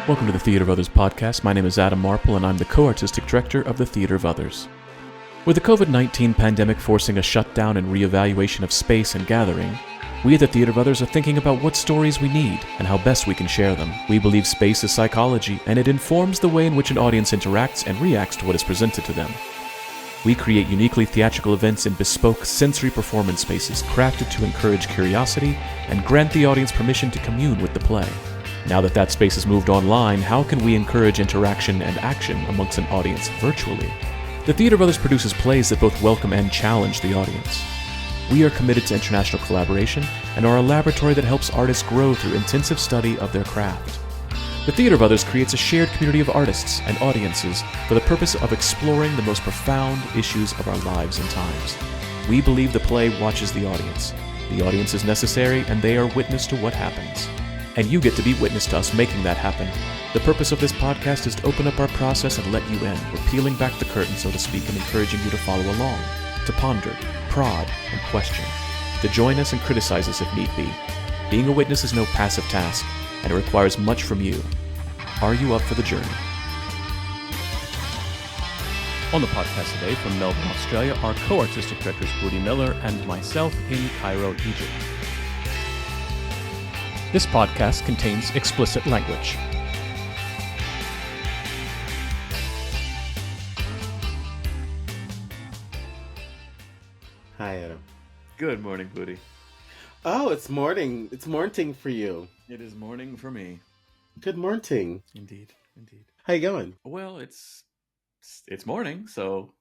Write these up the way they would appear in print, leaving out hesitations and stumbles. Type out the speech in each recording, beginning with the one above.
Welcome to the Theater of Others podcast. My name is Adam Marple, and I'm the co-artistic director of the Theater of Others. With the COVID-19 pandemic forcing a shutdown and reevaluation of space and gathering, we at the Theater of Others are thinking about what stories we need and how best we can share them. We believe space is psychology, and it informs the way in which an audience interacts and reacts to what is presented to them. We create uniquely theatrical events in bespoke sensory performance spaces crafted to encourage curiosity and grant the audience permission to commune with the play. Now that space has moved online, how can we encourage interaction and action amongst an audience virtually? The Theater of Others produces plays that both welcome and challenge the audience. We are committed to international collaboration and are a laboratory that helps artists grow through intensive study of their craft. The Theater of Others creates a shared community of artists and audiences for the purpose of exploring the most profound issues of our lives and times. We believe the play watches the audience. The audience is necessary, and they are witness to what happens. And you get to be witness to us making that happen. The purpose of this podcast is to open up our process and let you in. We're peeling back the curtain, so to speak, and encouraging you to follow along, to ponder, prod, and question, to join us and criticize us if need be. Being a witness is no passive task, and it requires much from you. Are you up for the journey? On the podcast today from Melbourne, Australia, our co-artistic directors Budi Miller and myself in Cairo, Egypt. This podcast contains explicit language. Hi, Adam. Good morning, Budi. Oh, it's morning. It's morning for you. It is morning for me. Good morning. Indeed. How you going? Well, it's morning, so,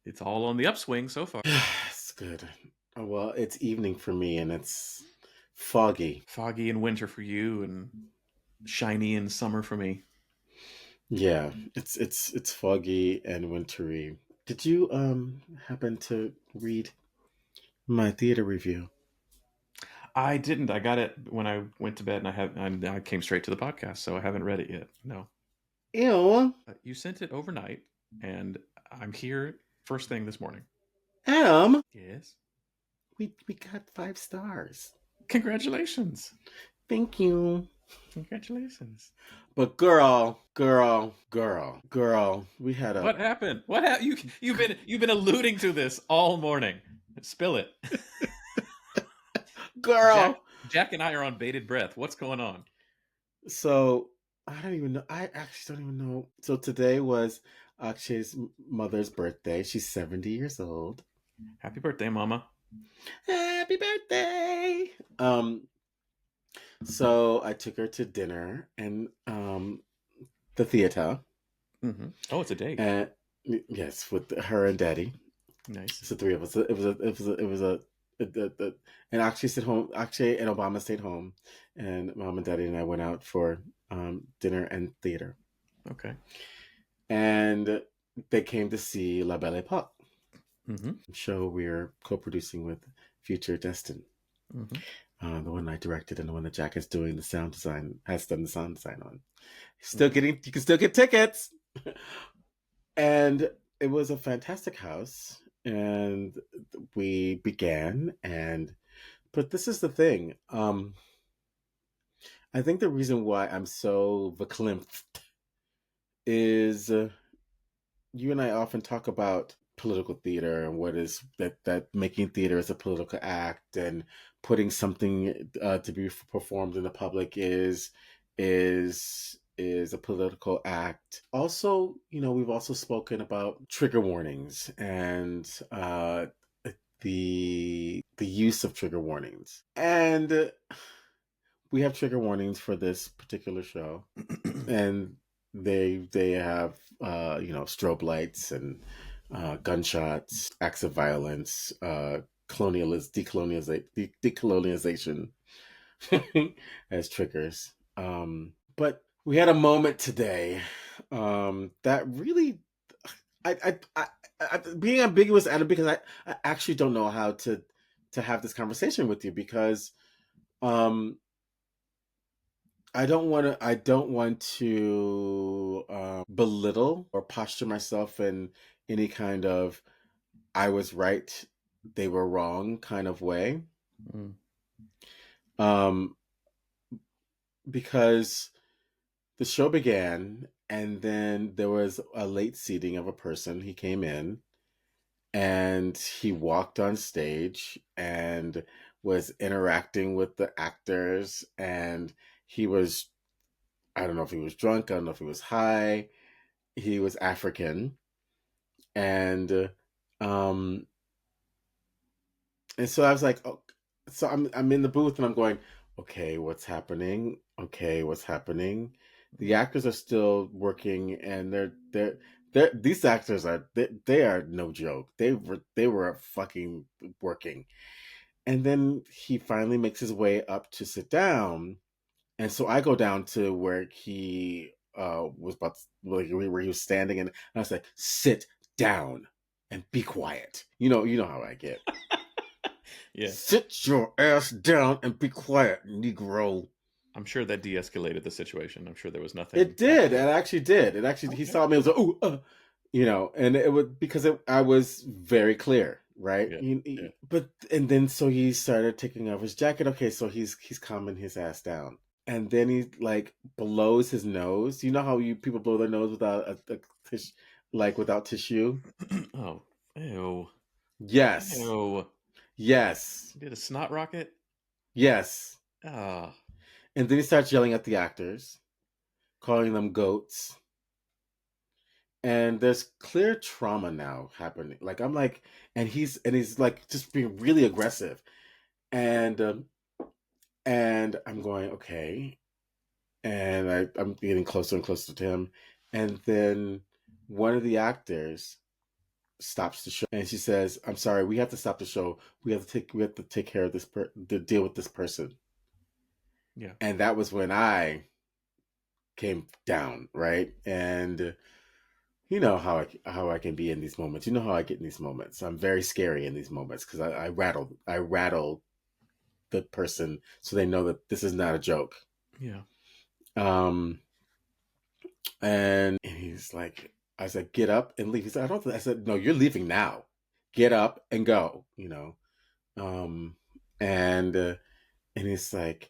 it's all on the upswing so far. It's good. Well, it's evening for me, and it's foggy. Foggy in winter for you, and shiny in summer for me. Yeah, it's foggy and wintry. Did you happen to read my theater review? I didn't. I got it when I went to bed, and I came straight to the podcast, so I haven't read it yet. No. Ew. You sent it overnight, and I'm here first thing this morning. Adam. Yes. We got 5 stars. Congratulations. Thank you. Congratulations. But girl, we had a... What happened? You've been alluding to this all morning. Spill it. Girl. Jack and I are on bated breath. What's going on? So I don't even know. I actually don't even know. So today was Akshay's mother's birthday. She's 70 years old. Happy birthday, Mama. Happy birthday. So I took her to dinner and the theater. Mm-hmm. Oh, it's a date. Yes, with her and Daddy. Nice. It's the 3 of us. It was a and Akshay stayed home. Akshay and Obama stayed home, and Mom and Daddy and I went out for dinner and theater. Okay. And they came to see La Belle Époque, show we're co-producing with Future Destin. The one I directed and the one that Jack is doing the sound design, has done the sound design on. You can still get tickets. And it was a fantastic house. And we began, but this is the thing. I think the reason why I'm so verklempt is you and I often talk about political theater and what is that making theater as a political act and putting something to be performed in the public is a political act. Also, we've also spoken about trigger warnings and the use of trigger warnings. And we have trigger warnings for this particular show. And they have strobe lights and gunshots, acts of violence, decolonialization as triggers. But we had a moment today that really, I being ambiguous, Adam, because I actually don't know how to have this conversation with you because I don't want to belittle or posture myself in any kind of I was right, they were wrong kind of way. Because the show began, and then there was a late seating of a person. He came in and he walked on stage and was interacting with the actors, and he was, I don't know if he was drunk, I don't know if he was high. He was African, and um and so I was like, oh, so I'm in the booth and I'm going, okay, what's happening? Okay, what's happening? The actors are still working, and they're these actors are they are no joke. They were fucking working. And then he finally makes his way up to sit down, and so I go down to where he was about like where he was standing, and I was like, sit down and be quiet. You know how I get. Yeah. Sit your ass down and be quiet, Negro. I'm sure that de-escalated the situation. I'm sure there was nothing. It did. It actually did. It actually. He Okay. saw me. It was like, ooh, and it was because I was very clear, right? Yeah. Yeah. But and then so he started taking off his jacket. Okay, so he's calming his ass down, and then he like blows his nose. You know how you people blow their nose without like without tissue. Oh, ew. Yes, Ew. yes, You did a snot rocket? yes. Ah. And then he starts yelling at the actors, calling them goats. And there's clear trauma now happening. Like I'm like, and he's like just being really aggressive, and and I'm going okay, and I'm getting closer and closer to him, and then one of the actors stops the show, and she says, "I'm sorry, we have to stop the show. We have to take care of to deal with this person." Yeah. And that was when I came down, right? And you know how I can be in these moments. You know how I get in these moments. I'm very scary in these moments because I rattle the person so they know that this is not a joke. Yeah. Um, and he's like, I said, get up and leave. He said, I don't. I said, no, you're leaving now. Get up and go. Um, and and he's like,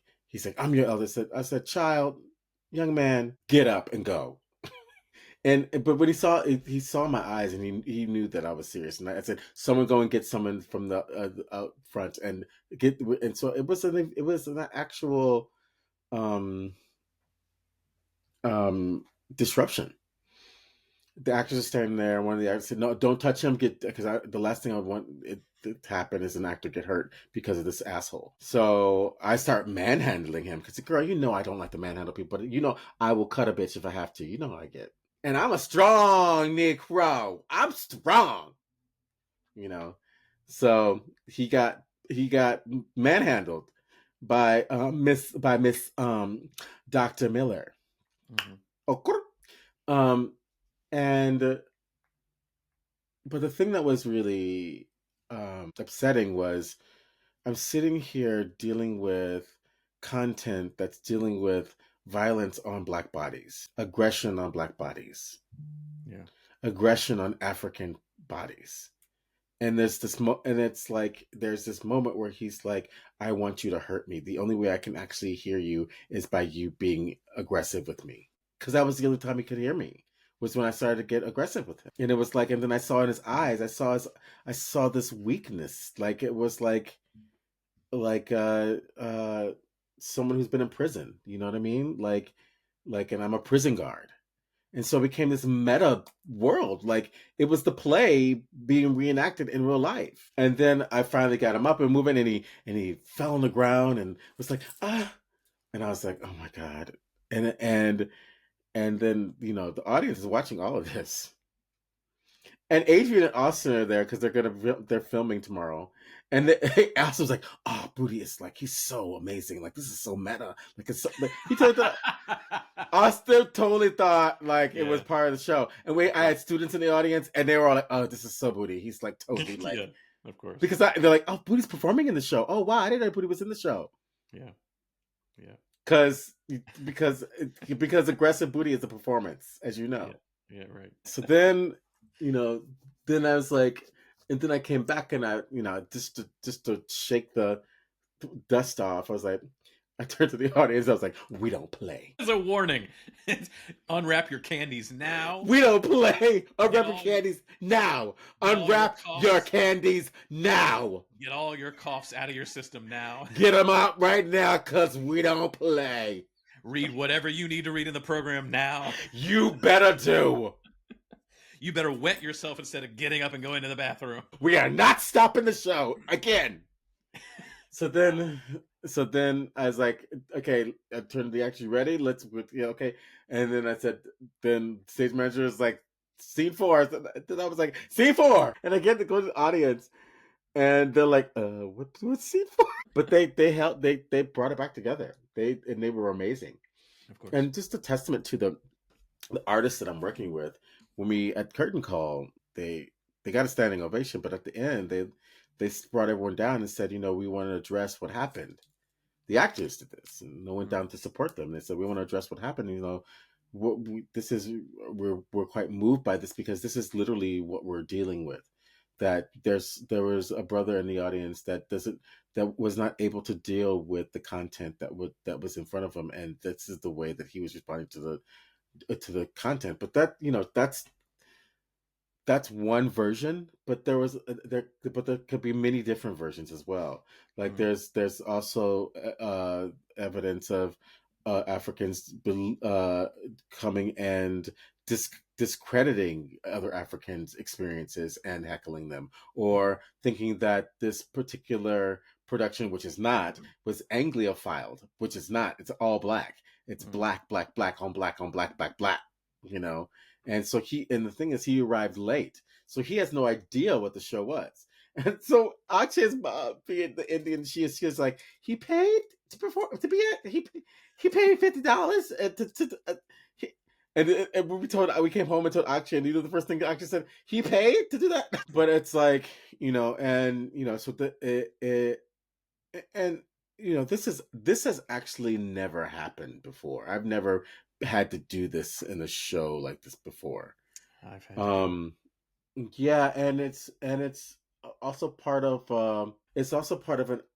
I'm your eldest. I said, child, young man, get up and go. And but when he saw my eyes, and he knew that I was serious. And I said, "Someone go and get someone from the out front and get." And so it was an actual um, disruption. The actors are standing there. One of the actors said, "No, don't touch him. Get because the last thing I want it to happen is an actor get hurt because of this asshole." So I start manhandling him because, girl, you know I don't like to manhandle people, but I will cut a bitch if I have to. You know how I get. And I'm a strong Negro. I'm strong. You know. So he got manhandled by Miss Dr. Miller. Mm-hmm. Okay. Um and but the thing that was really upsetting was I'm sitting here dealing with content that's dealing with violence on Black bodies, aggression on Black bodies, Yeah. aggression on African bodies. And and it's like there's this moment where he's like, I want you to hurt me. The only way I can actually hear you is by you being aggressive with me. Because that was the only time he could hear me, was when I started to get aggressive with him. And it was like, and then I saw in his eyes, I saw this weakness. Like it was like someone who's been in prison. You know what I mean? And I'm a prison guard. And so it became this meta world. Like it was the play being reenacted in real life. And then I finally got him up and moving, and he fell on the ground and was like, ah. And I was like, oh my God. And then, the audience is watching all of this. And Adrian and Austin are there because they're filming tomorrow. And Austin was like, "Oh, Budi is like he's so amazing. Like this is so meta. Like it's so." Like, he told that Austin totally thought like it was Yeah. part of the show. And I had students in the audience, and they were all like, "Oh, this is so Budi. He's like totally like." Yeah. Of course. Because they're like, "Oh, Budi's performing in the show. Oh, wow, I didn't know Budi was in the show." Yeah. Yeah. Because because aggressive Budi is a performance, as you know. Yeah. Yeah. Right. So then, you know, then I was like, and then I came back and I, just to shake the dust off, I was like, I turned to the audience. I was like, "We don't play. As a warning, unwrap your candies now. We don't play. Unwrap your all your candies now. get all your Unwrap your coughs. candies now. Get all your coughs out of your system now. Get them out right now, cause we don't play. Read whatever you need to read in the program now. You better do. You better wet yourself instead of getting up and going to the bathroom. We are not stopping the show again." So then I was like, "Okay," I turned to the "Actually ready? Let's, okay." And then I said, then stage manager is like, "Scene 4." Then I was like, "Scene 4," and I get to go to the audience, and they're like, what's scene 4?" But they brought it back together. They were amazing, Of course. and just a testament to the artists that I'm working with. When we at Curtain Call, they got a standing ovation, but at the end they brought everyone down and said, we want to address what happened. The actors did this, and no one down to support them. They said, "We want to address what happened. We're quite moved by this, because this is literally what we're dealing with. That there was a brother in the audience that was not able to deal with the content that was in front of him, and this is the way that he was responding to the content. But that's one version, but there could be many different versions as well. Like there's also evidence of Africans coming and discrediting other Africans' experiences and heckling them, or thinking that this particular production, which is not, was Anglophiled, which is not. It's all black. It's black, black, black on black on black, black, black. And so the thing is, he arrived late, so he has no idea what the show was. And so Akshay's being the Indian, she is like, he paid to perform, to be at, he paid $50 and we came home and told Akshay, and the first thing Akshay said, he paid to do that. But it's like, so this has actually never happened before. I've never had to do this in a show like this before. I've had yeah, and it's also part of an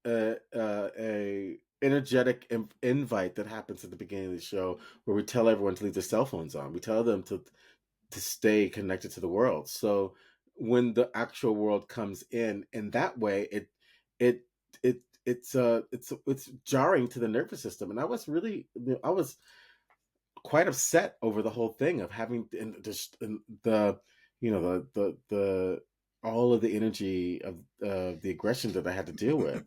a energetic invite that happens at the beginning of the show, where we tell everyone to leave their cell phones on. We tell them to stay connected to the world. So when the actual world comes in that way, it's jarring to the nervous system. And I was quite upset over the whole thing of having the all of the energy of the aggression that I had to deal with,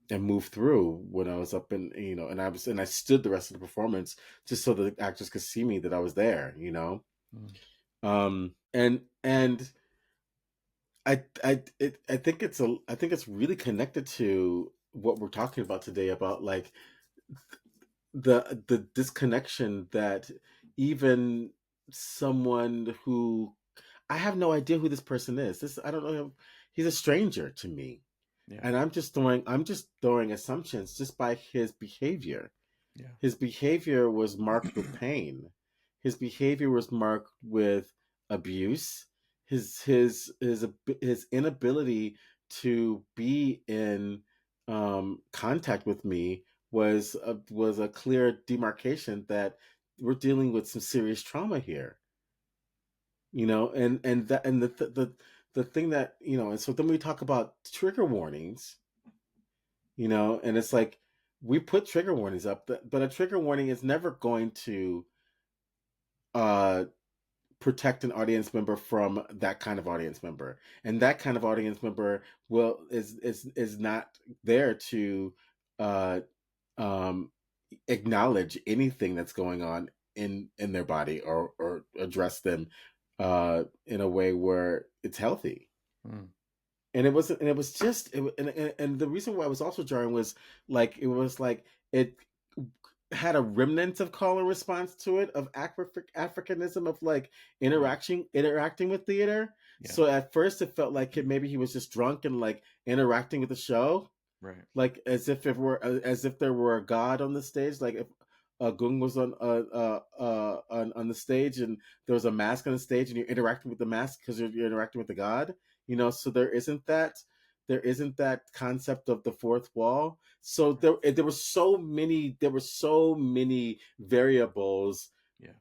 and move through when I was up in, and I stood the rest of the performance just so the actors could see me, that I was there, and I think it's really connected to what we're talking about today, about like the disconnection that even someone who, I have no idea who this person is. I don't know. He's a stranger to me, and I'm just throwing assumptions just by his behavior. Yeah. His behavior was marked with pain. His behavior was marked with abuse. His inability to be in contact with me was a clear demarcation that we're dealing with some serious trauma here. The thing that, and so then we talk about trigger warnings, and it's like, we put trigger warnings up, but a trigger warning is never going to protect an audience member from that kind of audience member, and that kind of audience member is not there to acknowledge anything that's going on in their body, or address them in a way where it's healthy. And it wasn't, and it was just, and the reason why it was also jarring was like, it had a remnant of call and response to it, of Africanism, of like interacting with theater. Yeah. So at first it felt like maybe he was just drunk and like interacting with the show, right? Like as if there were a god on the stage, like if Gung was on the stage, and there was a mask on the stage, and you're interacting with the mask because you're interacting with the god. So there isn't that. there isn't that concept of the fourth wall. So there were so many variables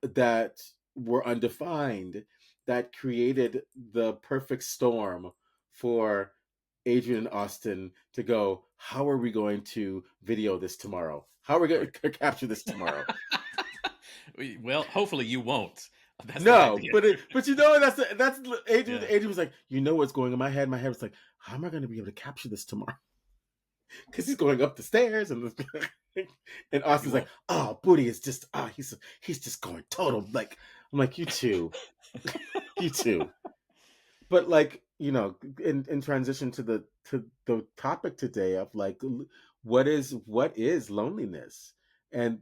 that were undefined that created the perfect storm for Adrian and Austin to go, how are we going to video this tomorrow? How are we going to capture this tomorrow? Well, hopefully you won't. That's no, but that's Adrian. Yeah. Adrian was like, you know what's going in my head? My head was like, how am I going to be able to capture this tomorrow? Because he's going up the stairs, and Austin's like, oh, Budi is just, he's just going total. Like, I'm like, you too, you too. But like, in transition to the topic today of like, what is loneliness? And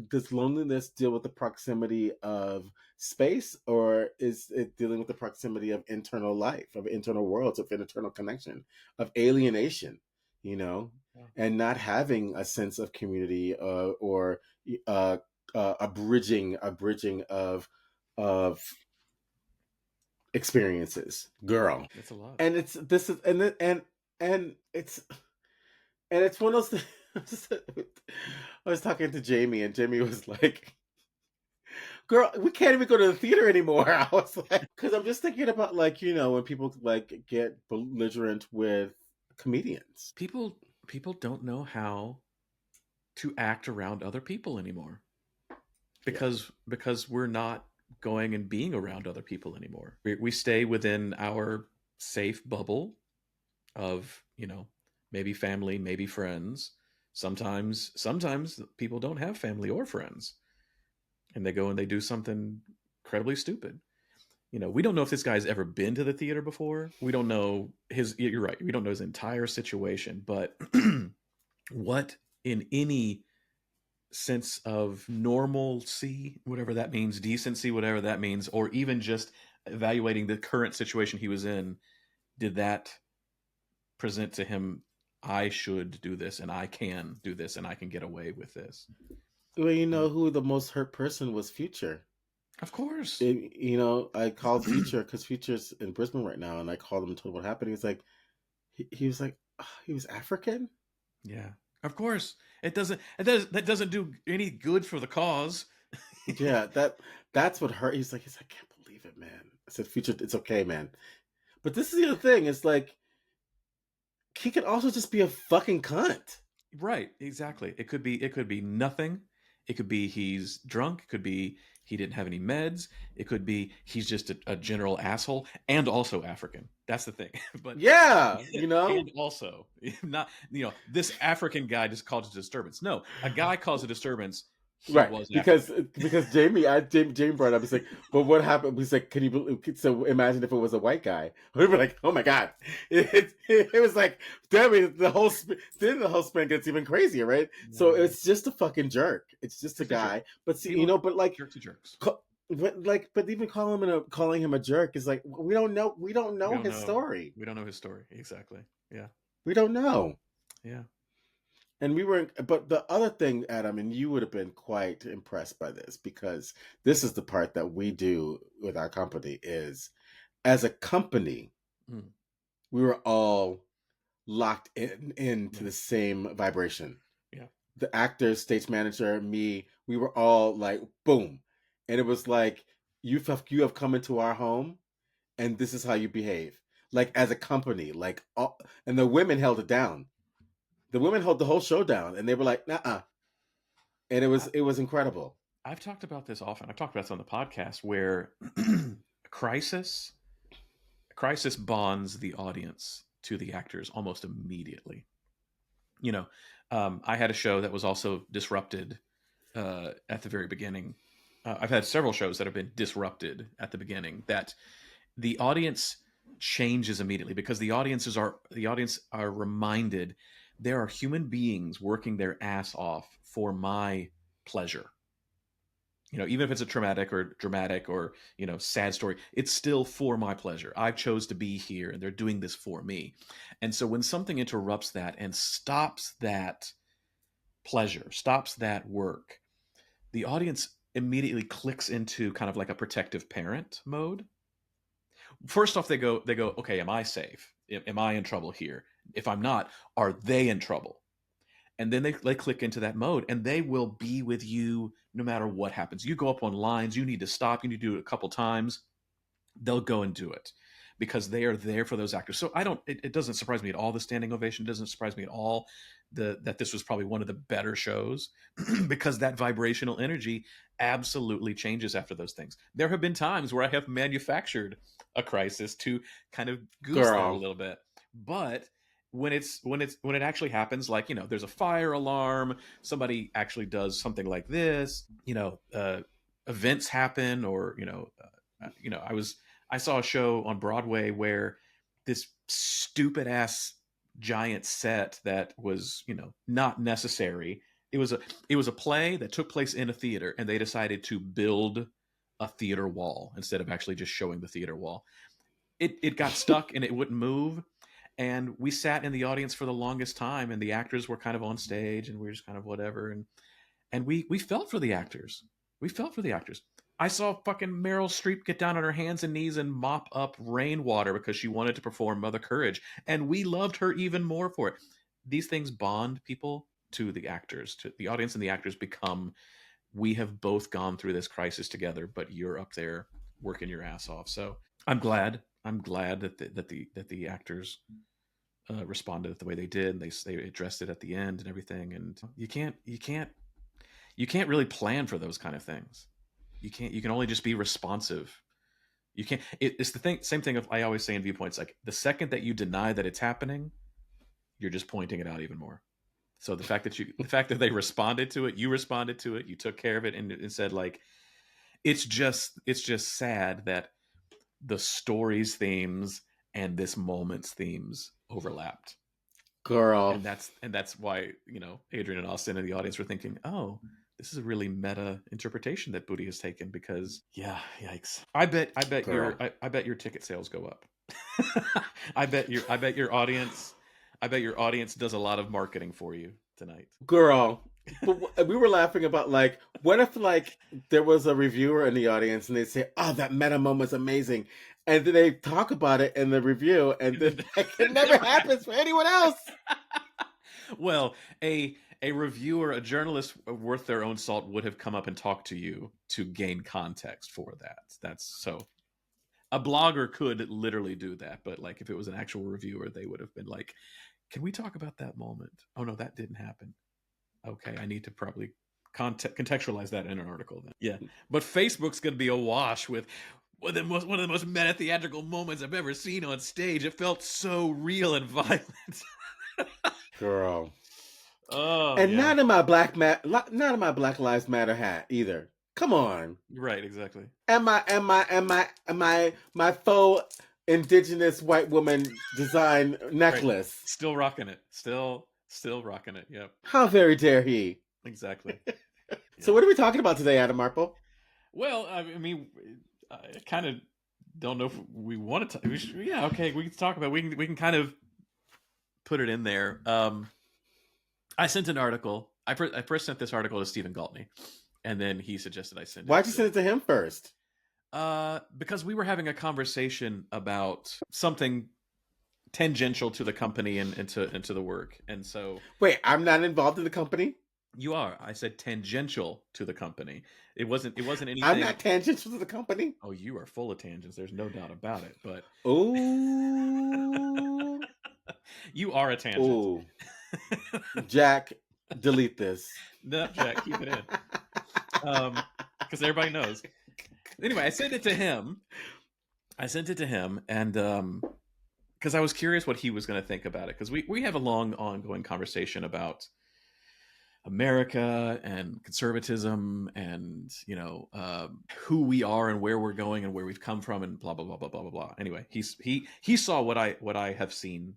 does loneliness deal with the proximity of space, or is it dealing with the proximity of internal life, of internal worlds, of internal connection, of alienation, and not having a sense of community or a bridging of experiences, girl. It's a lot, and it's one of those things. I was talking to Jamie, and Jamie was like, girl, we can't even go to the theater anymore. I was like, because I'm just thinking about like, when people like get belligerent with comedians. People don't know how to act around other people anymore because we're not going and being around other people anymore. We stay within our safe bubble of, maybe family, maybe friends. Sometimes people don't have family or friends, and they go and they do something incredibly stupid. We don't know if this guy's ever been to the theater before. We don't know you're right. We don't know his entire situation, but what in any sense of normalcy, whatever that means, decency, whatever that means, or even just evaluating the current situation he was in, did that present to him, I should do this and I can do this and I can get away with this? Well, who the most hurt person was Future. Of course. I called Future because Future's in Brisbane right now, and I called him and told him what happened. He was like, he was like, he was African. Yeah, of course. That doesn't do any good for the cause. Yeah, that's what hurt. He's like, I can't believe it, man. I said, Future, it's okay, man. But this is the other thing. It's like, he could also just be a fucking cunt. Right, exactly. It could be nothing. It could be he's drunk. It could be he didn't have any meds. It could be he's just a general asshole and also African. That's the thing. But yeah, and also not, this African guy just caused a disturbance. No, a guy caused a disturbance. Right, because Jamie brought up. He's like, "But what happened?" He's like, "Can you believe?" So imagine if it was a white guy. We'd be like, "Oh my god!" It was like, damn, the whole spin gets even crazier, right? Yeah. So it's just a fucking jerk. It's just a guy. But see, but like jerks are jerks. But even calling him a jerk is like, we don't know his story. We don't know his story exactly. Yeah, we don't know. Yeah. And but the other thing, Adam, and you would have been quite impressed by this, because this is the part that we do with our company is, as a company, we were all locked into the same vibration. Yeah. The actors, stage manager, me, we were all like, boom. And it was like, you have come into our home, and this is how you behave. Like, as a company, like, and the women held it down. The women held the whole show down, and they were like, "Nuh-uh," and it was incredible. I've talked about this often. I've talked about this on the podcast, where crisis bonds the audience to the actors almost immediately. I had a show that was also disrupted at the very beginning. I've had several shows that have been disrupted at the beginning, that the audience changes immediately, because the audience are reminded there are human beings working their ass off for my pleasure. Even if it's a traumatic or dramatic or, sad story, it's still for my pleasure. I chose to be here, and they're doing this for me. And so when something interrupts that and stops that pleasure, stops that work, the audience immediately clicks into kind of like a protective parent mode. First off, they go, okay, am I safe? Am I in trouble here? If I'm not, are they in trouble? And then they click into that mode, and they will be with you no matter what happens. You go up on lines, you need to stop, you need to do it a couple times, they'll go and do it because they are there for those actors. So it doesn't surprise me at all, the standing ovation. It doesn't surprise me at all that this was probably one of the better shows because that vibrational energy absolutely changes after those things. There have been times where I have manufactured a crisis to kind of goose that a little bit, but when it actually happens, like, there's a fire alarm, somebody actually does something like this, events happen, or I saw a show on Broadway where this stupid ass giant set that was, not necessary. It was a play that took place in a theater, and they decided to build a theater wall instead of actually just showing the theater wall. It got stuck and it wouldn't move. And we sat in the audience for the longest time, and the actors were kind of on stage, and we were just kind of whatever. And we felt for the actors. We felt for the actors. I saw fucking Meryl Streep get down on her hands and knees and mop up rainwater because she wanted to perform Mother Courage. And we loved her even more for it. These things bond people to the actors, to the audience, and the actors become, we have both gone through this crisis together, but you're up there working your ass off. So I'm glad that the actors responded the way they did. They addressed it at the end and everything. And you can't really plan for those kind of things. You can only just be responsive. You can't. It's the same thing I always say in Viewpoints. Like, the second that you deny that it's happening, you're just pointing it out even more. So the fact that they responded to it, you responded to it, you took care of it, and said, like, it's just sad that the story's themes and this moment's themes overlapped. Girl. And that's why, Adrian and Austin in the audience were thinking, oh, this is a really meta interpretation that Budi has taken, because, yeah, yikes. I bet your ticket sales go up. I bet your audience does a lot of marketing for you tonight. Girl. But we were laughing about, like, what if, like, there was a reviewer in the audience and they say, oh, that meta moment's amazing. And then they talk about it in the review, and then it never happens for anyone else. Well, a reviewer, a journalist worth their own salt would have come up and talked to you to gain context for that. That's so. A blogger could literally do that, but, like, if it was an actual reviewer, they would have been like, can we talk about that moment? Oh, no, that didn't happen. Okay, I need to probably contextualize that in an article then. Yeah, but Facebook's going to be awash with one of the most meta theatrical moments I've ever seen on stage. It felt so real and violent. Girl. Oh, and yeah. not in my Black Lives Matter hat either. Come on. Right, exactly. And my faux indigenous white woman design necklace. Right. Still rocking it. Still rocking it. Yep. How very dare he? Exactly. So what are we talking about today, Adam Marple? Well, I mean, I kind of don't know if we want to. Yeah, okay, we can talk about. We can kind of put it in there. I sent an article. I first sent this article to Stephen Galtney, and then he suggested I send it. Why'd you send it to him first? Because we were having a conversation about something tangential to the company and to the work, and so. Wait, I'm not involved in the company? You are. I said tangential to the company. It wasn't anything. I'm not tangential to the company. Oh, you are full of tangents. There's no doubt about it. But ooh, you are a tangent. Ooh. Jack, delete this. No, Jack, keep it in. Because everybody knows. Anyway, I sent it to him. And because I was curious what he was going to think about it. Because we have a long, ongoing conversation about America and conservatism and, who we are and where we're going and where we've come from and blah, blah, blah, blah, blah, blah, blah. Anyway, he saw what I have seen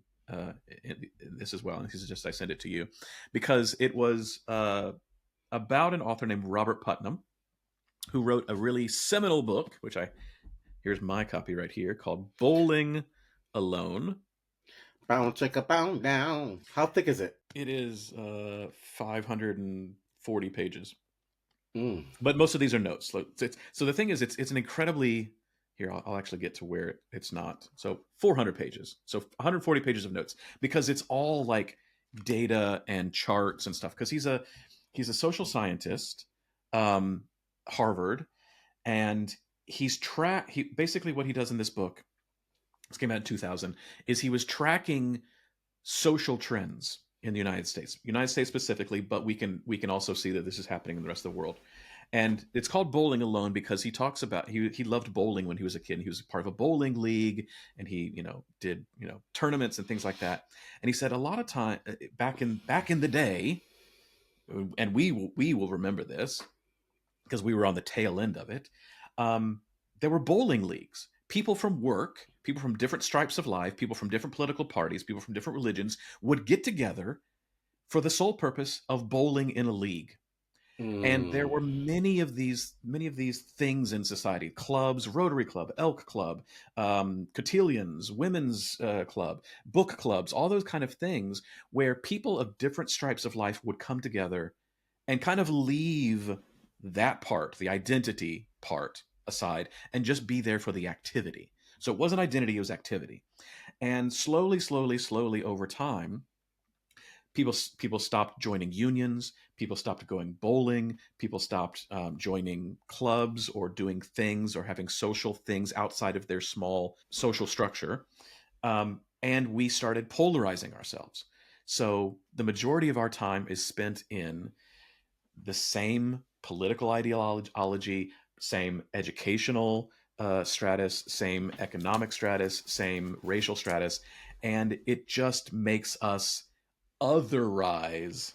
in this as well. And he suggested I send it to you because it was about an author named Robert Putnam, who wrote a really seminal book, which here's my copy right here, called Bowling Alone. Bound, check a bound down. How thick is it? It is 540 pages. Mm. But most of these are notes. So the thing is, it's an incredibly Here, I'll actually get to where it's not. So 400 pages. So 140 pages of notes, because it's all like data and charts and stuff. Because he's a social scientist, Harvard, and he basically, what he does in this book, this came out in 2000, is he was tracking social trends in the United States specifically, but we can also see that this is happening in the rest of the world. And it's called Bowling Alone because he talks about he loved bowling when he was a kid. And he was part of a bowling league, and he did tournaments and things like that. And he said a lot of time back in the day, and we will remember this because we were on the tail end of it. There were bowling leagues. People from work, people from different stripes of life, people from different political parties, people from different religions would get together for the sole purpose of bowling in a league. And there were many of these things in society: clubs, Rotary Club, Elk Club, cotillions, women's club, book clubs, all those kind of things where people of different stripes of life would come together and kind of leave that part, the identity part, aside and just be there for the activity. So it wasn't identity, it was activity. And slowly over time, people stopped joining unions, people stopped going bowling, people stopped joining clubs or doing things or having social things outside of their small social structure, and we started polarizing ourselves. So the majority of our time is spent in the same political ideology, same educational stratus, same economic stratus, same racial stratus, and it just makes us otherize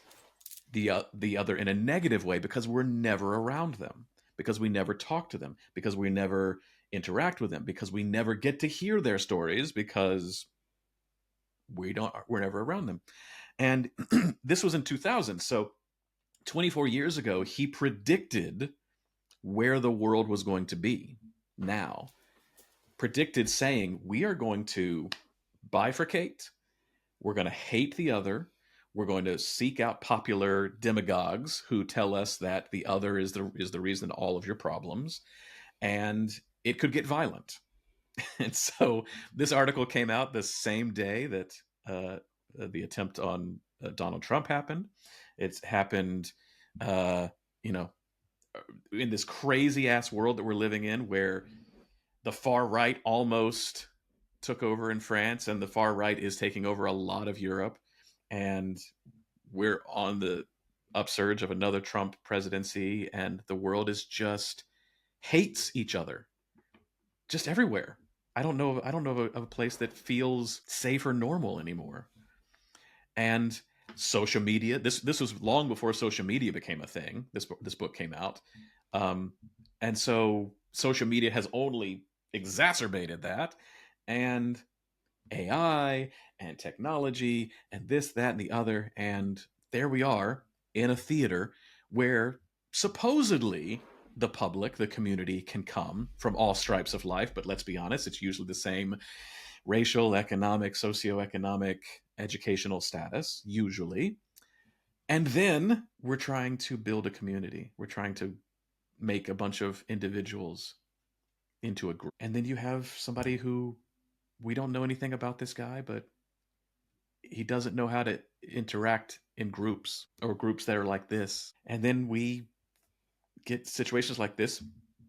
the other in a negative way because we're never around them, because we never talk to them, because we never interact with them, because we never get to hear their stories, because we're never around them. And this was in 2000. So 24 years ago, he predicted where the world was going to be now. Predicted, saying, we are going to bifurcate, we're going to hate the other, we're going to seek out popular demagogues who tell us that the other is the reason to all of your problems, and it could get violent. And so this article came out the same day that the attempt on Donald Trump happened. It's happened, you know, in this crazy ass world that we're living in, where the far right almost took over in France, and the far right is taking over a lot of Europe, and we're on the upsurge of another Trump presidency, and the world is just hates each other, just everywhere. I don't know of a place that feels safe or normal anymore. And social media. This was long before social media became a thing. This book came out, um, and so social media has only exacerbated that, and AI and technology and this, that, and the other, and there we are in a theater where supposedly the public, the community, can come from all stripes of life, but let's be honest, it's usually the same racial, economic, socioeconomic, educational status, usually. And then we're trying to build a community. We're trying to make a bunch of individuals into a group. And then you have somebody who, we don't know anything about this guy, but he doesn't know how to interact in groups or groups that are like this. And then we get situations like this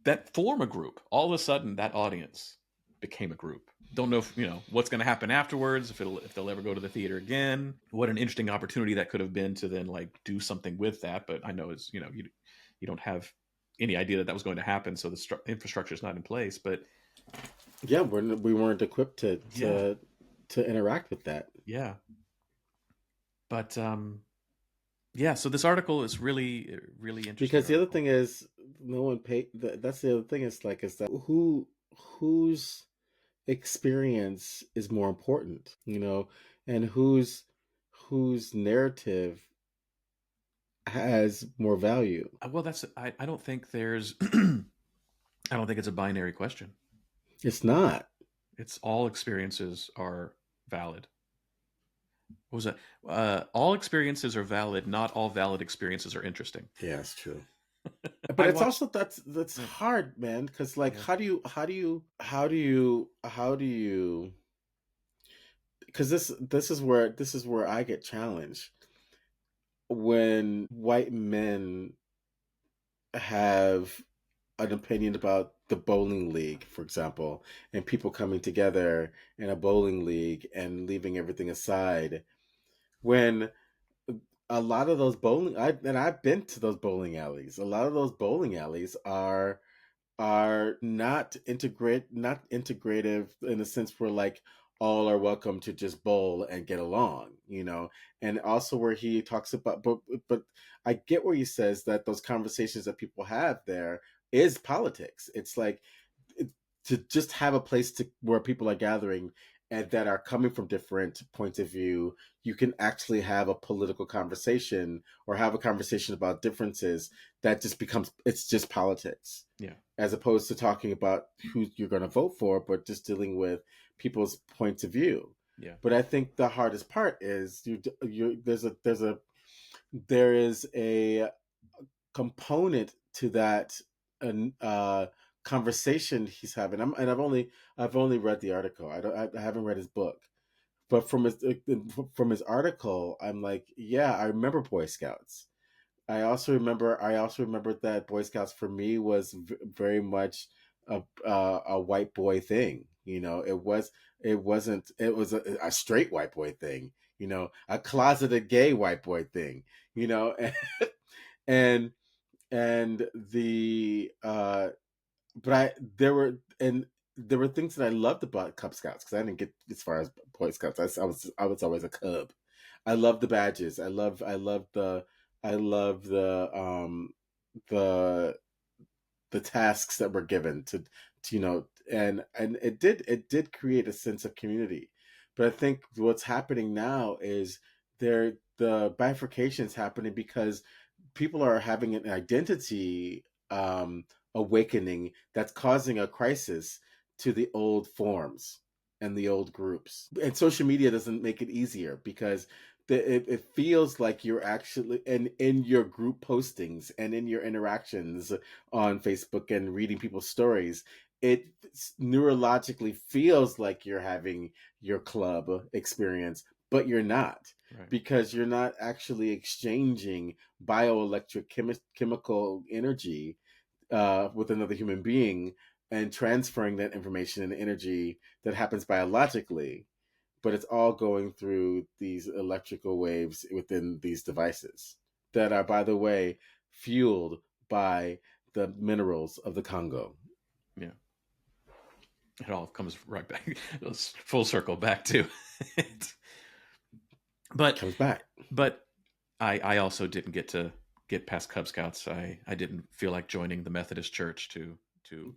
that form a group. All of a sudden, that audience became a group. Don't know if, what's going to happen afterwards, if they'll ever go to the theater again. What an interesting opportunity that could have been to then like do something with that. But I know it's, you don't have any idea that was going to happen, so the infrastructure is not in place. But yeah, we weren't equipped to interact with that. Yeah. But yeah, so this article is really, really interesting. Because the other thing is, no one paid. That's the other thing. Is that whose experience is more important, and whose narrative has more value. Well, I don't think there's I don't think it's a binary question. It's not. It's all experiences are valid. What was that? All experiences are valid. Not all valid experiences are interesting. Yeah, it's true. But I it's watched. also that's Yeah. hard, man, because like Yeah. how do you because this is where I get challenged when white men have an opinion about the bowling league, for example, and people coming together in a bowling league and leaving everything aside. When a lot of those and I've been to those bowling alleys. A lot of those bowling alleys are not integrative in the sense where like all are welcome to just bowl and get along, you know. And also where he talks about but I get where he says that those conversations that people have there is politics. It's like it, to just have a place to where people are gathering and that are coming from different points of view, you can actually have a political conversation or have a conversation about differences that just becomes it's just politics Yeah. as opposed to talking about who you're going to vote for, but just dealing with people's points of view. Yeah. But I think the hardest part is there is a component to that uh, conversation he's having. I've only read the article. I haven't read his book, but from his article, I'm like, yeah, I remember Boy Scouts. I also remember that Boy Scouts for me was very much a white boy thing. You know, it was a straight white boy thing. You know, a closeted gay white boy thing. You know, and and the but I there were things that I loved about Cub Scouts because I didn't get as far as Boy Scouts. I was always a Cub. I love the badges. I love the the tasks that were given to you know and it did create a sense of community. But I think what's happening now is the bifurcation is happening because people are having an identity awakening that's causing a crisis to the old forms and the old groups. And social media doesn't make it easier because it feels like you're actually in your group postings and in your interactions on Facebook and reading people's stories. It neurologically feels like you're having your club experience, but you're not Right. because you're not actually exchanging bioelectric chemical energy with another human being and transferring that information and energy that happens biologically, but it's all going through these electrical waves within these devices that are, by the way, fueled by the minerals of the Congo. Yeah. It all comes right back, full circle back to it. But Comes back. but I also didn't get to get past Cub Scouts. I didn't feel like joining the Methodist Church to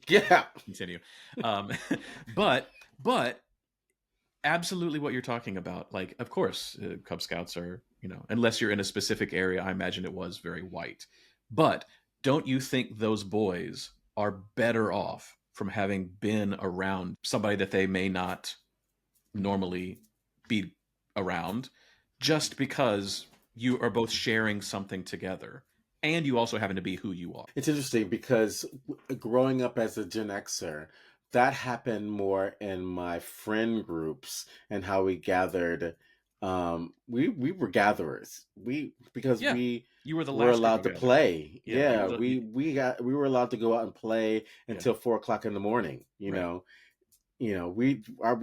Yeah. continue. Um, but absolutely what you're talking about. Like, of course, Cub Scouts are, unless you're in a specific area, I imagine it was very white. But don't you think those boys are better off from having been around somebody that they may not normally be around just because you are both sharing something together and you also happen to be who you are? It's interesting because growing up as a Gen Xer, that happened more in my friend groups and how we gathered. We were gatherers. Yeah, We you were the were last group of allowed to gatherers. play. Yeah, you Yeah, were the we were allowed to go out and play yeah, until 4 o'clock in the morning. right. You know, we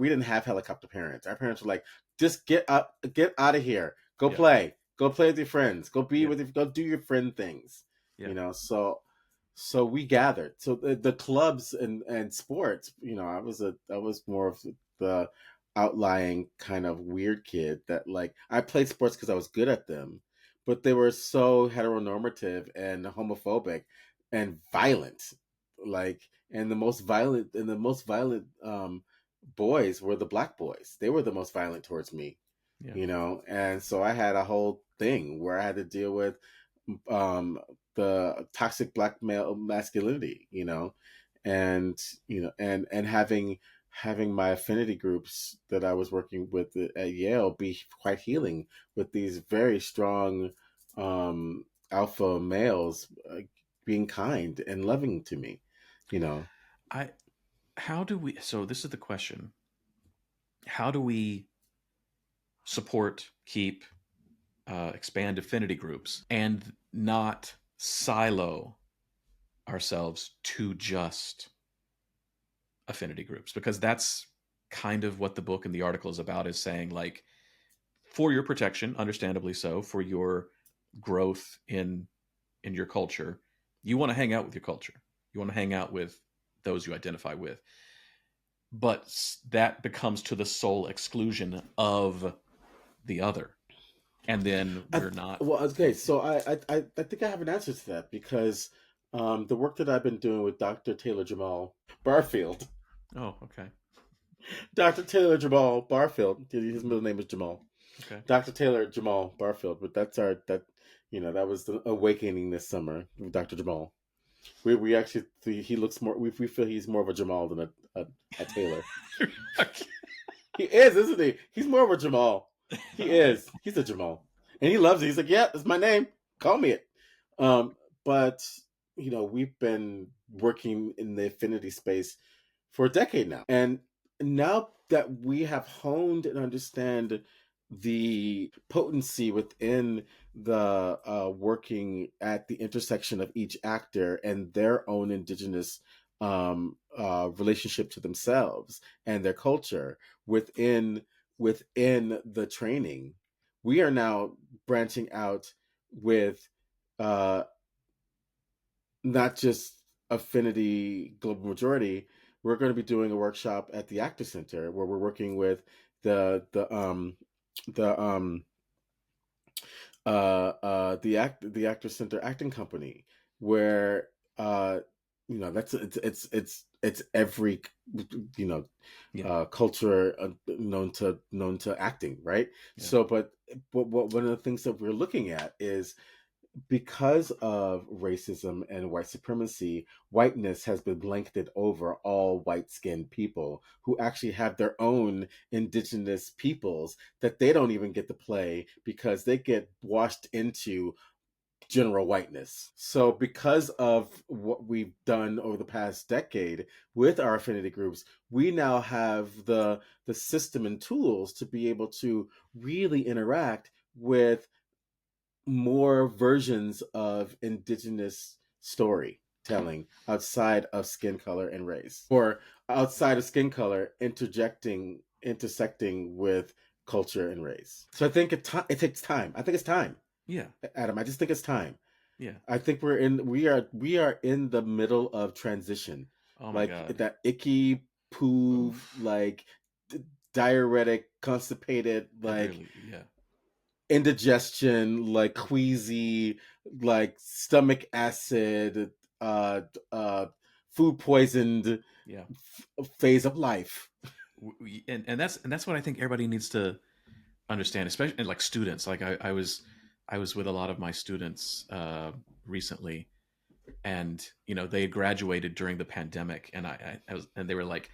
didn't have helicopter parents. Our parents were like, just get out of here, Yeah, go play with your friends, yeah, go do your friend things. yeah, You know, so we gathered. So the clubs and sports, you know, I was more of the outlying kind of weird kid that like I played sports because I was good at them, but they were so heteronormative and homophobic and violent. Like and the most violent boys were the black boys. They were the most violent towards me, yeah, you know. And so I had a whole thing where I had to deal with um the toxic black male masculinity, you know, and and having my affinity groups that I was working with at Yale be quite healing with these very strong alpha males being kind and loving to me, you know. So this is the question. How do we support, keep, expand affinity groups and not silo ourselves to just affinity groups? Because that's kind of what the book and the article is about, is saying, like, for your protection, understandably so, for your growth in your culture, you want to hang out with your culture. You want to hang out with those you identify with. But that becomes to the sole exclusion of the other. And then we're not. Well, okay, so I think I have an answer to that, because the work that I've been doing with Dr. Taylor Jamal Barfield, Oh, okay. Dr. Taylor Jamal Barfield, his middle name is Jamal. Okay. Dr. Taylor Jamal Barfield, but that was the awakening this summer with Dr. Jamal. We actually, he looks more. We feel he's more of a Jamal than a Taylor. He is, isn't he? He's more of a Jamal. He is. He's a Jamal, and he loves it. He's like, yeah, that's my name. Call me it. But we've been working in the affinity space for a decade now, and now that we have honed and understand the potency within the working at the intersection of each actor and their own indigenous relationship to themselves and their culture within the training, we are now branching out with not just affinity global majority. We're going to be doing a workshop at the Actor Center where we're working with the Actor Center Acting Company, where that's it's every culture known to acting, right? Yeah. So but one of the things that we're looking at is, because of racism and white supremacy, whiteness has been blanketed over all white-skinned people who actually have their own indigenous peoples that they don't even get to play because they get washed into general whiteness. So because of what we've done over the past decade with our affinity groups, we now have the system and tools to be able to really interact with more versions of indigenous storytelling outside of skin color and race, or outside of skin color intersecting with culture and race. So I think it takes time. I think it's time. Yeah, Adam, I just think it's time. Yeah, I think we are in the middle of transition. Oh my God. That icky poo, oof, like diuretic, constipated, like really, yeah, indigestion, like queasy, like stomach acid, food poisoned, yeah, phase of life. And that's what I think everybody needs to understand, especially like students. Like I was with a lot of my students recently, and they had graduated during the pandemic, and and they were like,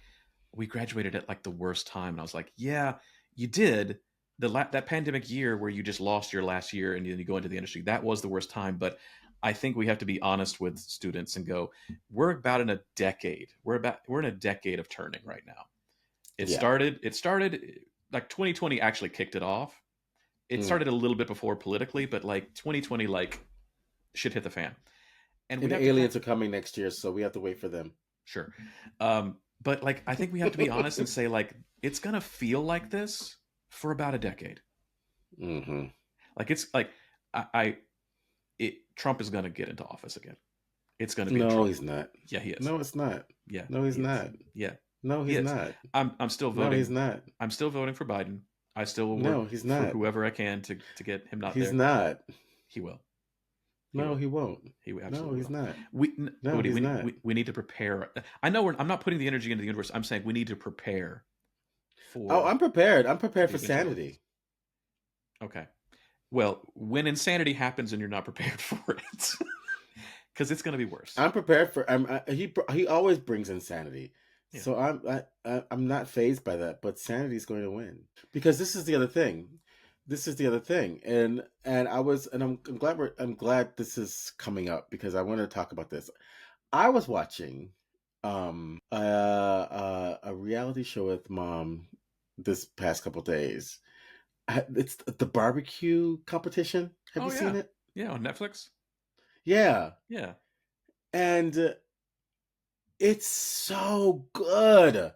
we graduated at like the worst time, and I was like, yeah, you did. That pandemic year where you just lost your last year and then you go into the industry, that was the worst time. But I think we have to be honest with students and go, we're about in a decade. We're in a decade of turning right now. It started like 2020 actually kicked it off. It started a little bit before politically, but like 2020, like shit hit the fan. And the aliens are coming next year, so we have to wait for them. Sure. But like, I think we have to be honest and say, like, it's going to feel like this for about a decade. Mm-hmm. Like, it's like, Trump is going to get into office again. It's going to be No, he's not. Yeah, he is. No, it's not. Yeah. No, he's not. Yeah. No, he's not. I'm still voting. No, he's not. I'm still voting for Biden. I still will work he's not. For whoever I can to get him not he's there. He's not. He will. He won't. He absolutely he's will. not. He's not. We need to prepare. I know I'm not putting the energy into the universe. I'm saying we need to prepare for. Oh, I'm prepared. I'm prepared for sanity. Okay. Well, when insanity happens and you're not prepared for it, because it's going to be worse. I'm prepared for. He always brings insanity. Yeah. So I'm not fazed by that. But sanity is going to win, because this is the other thing. this is the other thing, and I'm glad this is coming up because I want to talk about this. I was watching a reality show with mom this past couple days. It's the barbecue competition. Have you seen it? Yeah, on Netflix. Yeah, Yeah. and it's so good.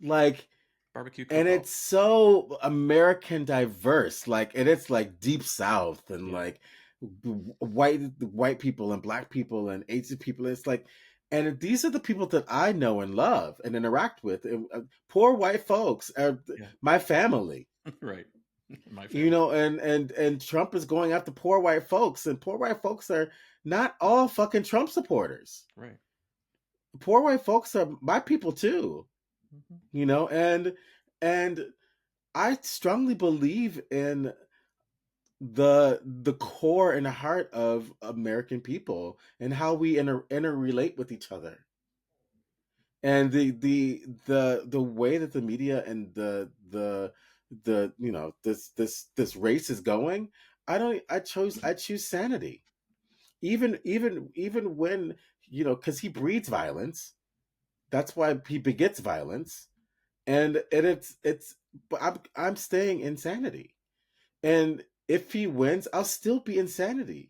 Like, Barbecue and cook-off. it's so American diverse. Like, and it's like deep South and like white people and black people and Asian people. It's like, and these are the people that I know and love and interact with. And, poor white folks are my family. Right. My You family. know, and Trump is going after poor white folks, and poor white folks are not all fucking Trump supporters. Right. Poor white folks are my people too. You know, and I strongly believe in the core and the heart of American people and how we interrelate with each other. And the way that the media and the you know this race is going, I choose sanity. Even when, you know, because he breeds violence. That's why he begets violence. And it's but I'm staying in sanity. And if he wins, I'll still be in sanity.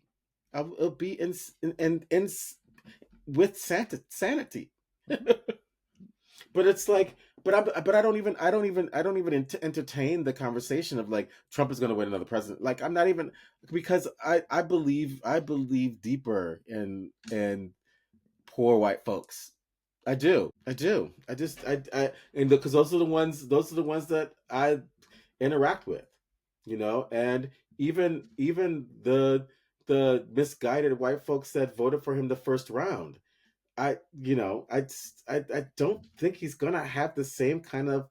I'll be in with sanity. But it's like, but I don't even entertain the conversation of like Trump is going to win another president. Like, I'm not even, because I believe deeper in poor white folks. I do. I just I and because those are the ones that I interact with, you know. And even the misguided white folks that voted for him the first round, I don't think he's gonna have the same kind of,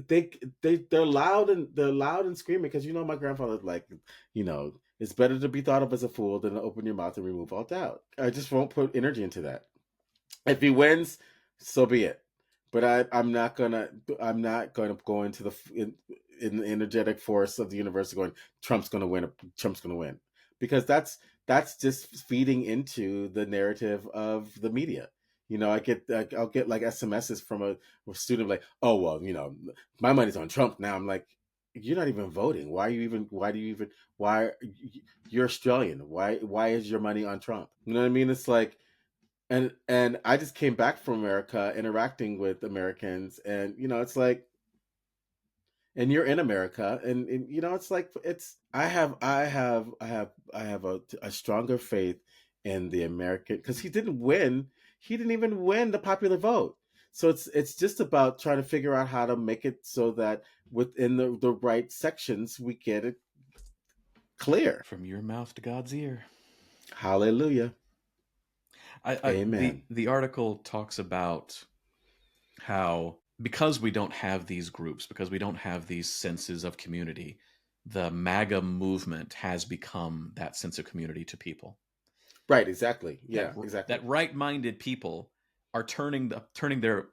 they're loud and screaming because, you know, my grandfather's like, you know, it's better to be thought of as a fool than to open your mouth and remove all doubt. I just won't put energy into that. If he wins, so be it. But I'm not gonna go into in the energetic force of the universe going, Trump's gonna win. Trump's gonna win, because that's just feeding into the narrative of the media. You know, I'll get like SMSs from a student like, oh well, you know, my money's on Trump now. I'm like, you're not even voting. Why are you even? Why do you even? Why, you're Australian? Why is your money on Trump? You know what I mean? It's like, and I just came back from America, interacting with Americans, and you know, it's like, and you're in America, and you know, it's like, it's I have a stronger faith in the American, because he didn't even win the popular vote. So it's just about trying to figure out how to make it so that within the right sections we get it clear. From your mouth to God's ear. Hallelujah. Amen. The article talks about how, because we don't have these groups, because we don't have these senses of community, the MAGA movement has become that sense of community to people. Right, exactly. Yeah, exactly. That right-minded people are turning their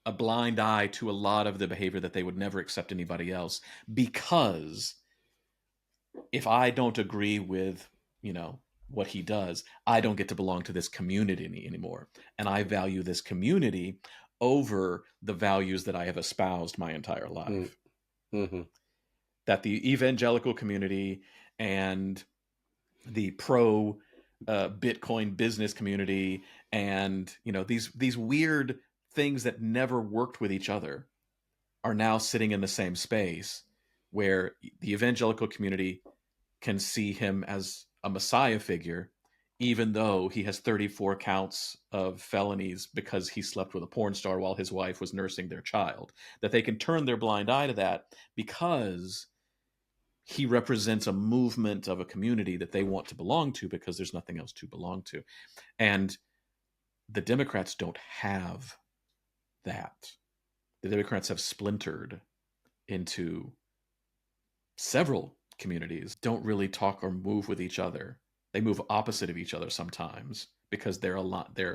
a blind eye to a lot of the behavior that they would never accept anybody else, because if I don't agree with, you know, what he does, I don't get to belong to this community anymore. And I value this community over the values that I have espoused my entire life. Mm-hmm. That the evangelical community and the pro Bitcoin business community, and you know, these weird things that never worked with each other, are now sitting in the same space, where the evangelical community can see him as a messiah figure, even though he has 34 counts of felonies because he slept with a porn star while his wife was nursing their child. That they can turn their blind eye to that because he represents a movement of a community that they want to belong to, because there's nothing else to belong to. And the Democrats don't have that. The Democrats have splintered into several communities, don't really talk or move with each other. They move opposite of each other sometimes because their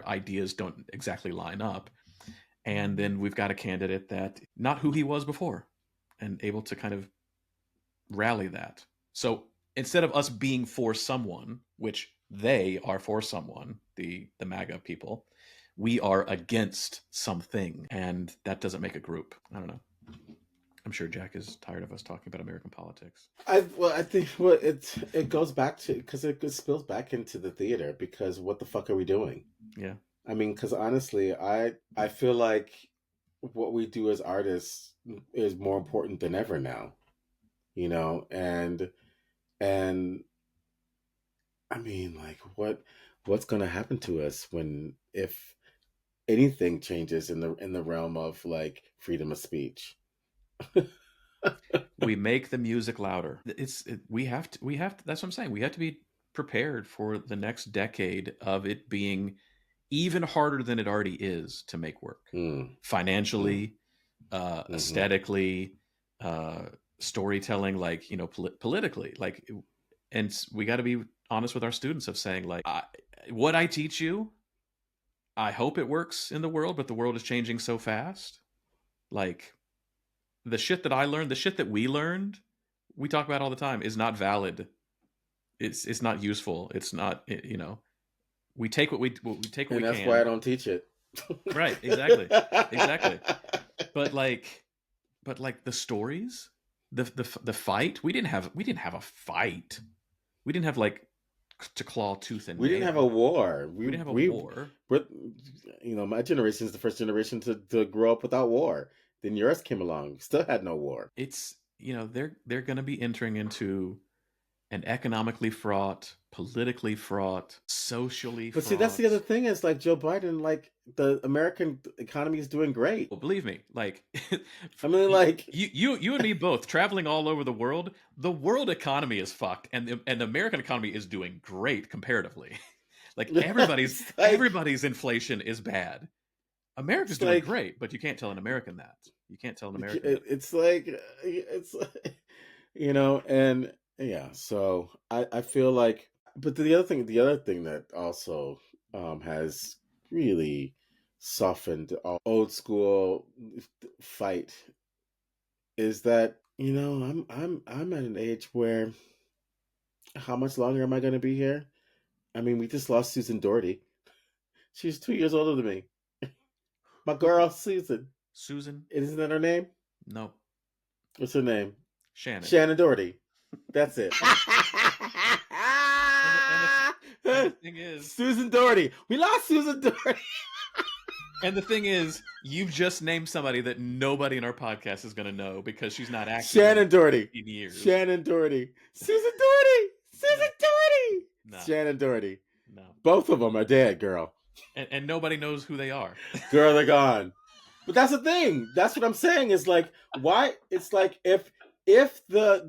ideas don't exactly line up. And then we've got a candidate that not who he was before, and able to kind of rally that. So instead of us being for someone, which they are for someone, the MAGA people, we are against something, and that doesn't make a group. I don't know. I'm sure Jack is tired of us talking about American politics. I think it goes back to, because it spills back into the theater, because what the fuck are we doing? Yeah. I mean, because honestly, I feel like what we do as artists is more important than ever now, you know, and I mean, like, what's going to happen to us if anything changes in the realm of like freedom of speech? We make the music louder. We have to, that's what I'm saying. We have to be prepared for the next decade of it being even harder than it already is to make work. Financially, aesthetically, storytelling, like, you know, politically, like, and we got to be honest with our students of saying, like, what I teach you, I hope it works in the world, but the world is changing so fast. Like, the shit that I learned, the shit that we learned, we talk about all the time, is not valid. It's not useful. It's not, you know, we take what we take what and we that's can. why I don't teach it. Right, exactly. But like the stories, the fight, we didn't have a fight. We didn't have, like, to claw tooth and we nail. didn't have a war. We didn't have a war. But, you know, my generation is the first generation to grow up without war. Then yours came along, still had no war. It's, you know, they're going to be entering into an economically fraught, politically fraught, socially fraught. But see, that's the other thing, is like Joe Biden, like, the American economy is doing great. Well, believe me, like, I mean, like, you and me both, traveling all over the world world economy is fucked, and the American economy is doing great comparatively. Like, everybody's inflation is bad. America's doing great, but you can't tell an American that. You can't tell an American that. It's like, you know, and yeah, so I feel like, but the other thing that also has really softened our old school fight is that, you know, I'm at an age where, how much longer am I going to be here? I mean, we just lost Susan Doherty. She's 2 years older than me. My girl, Susan. Susan? Isn't that her name? No. What's her name? Shannon Doherty. That's it. and the thing is, Susan Doherty. We lost Susan Doherty. And the thing is, you've just named somebody that nobody in our podcast is going to know because she's not active. Shannon Doherty. In years. Shannon Doherty. Susan Doherty. Susan Doherty. No. Shannon Doherty. No. Both of them are dead, girl. And nobody knows who they are. Girl, they're gone. But that's the thing. That's what I'm saying. Is like, why? It's like, if the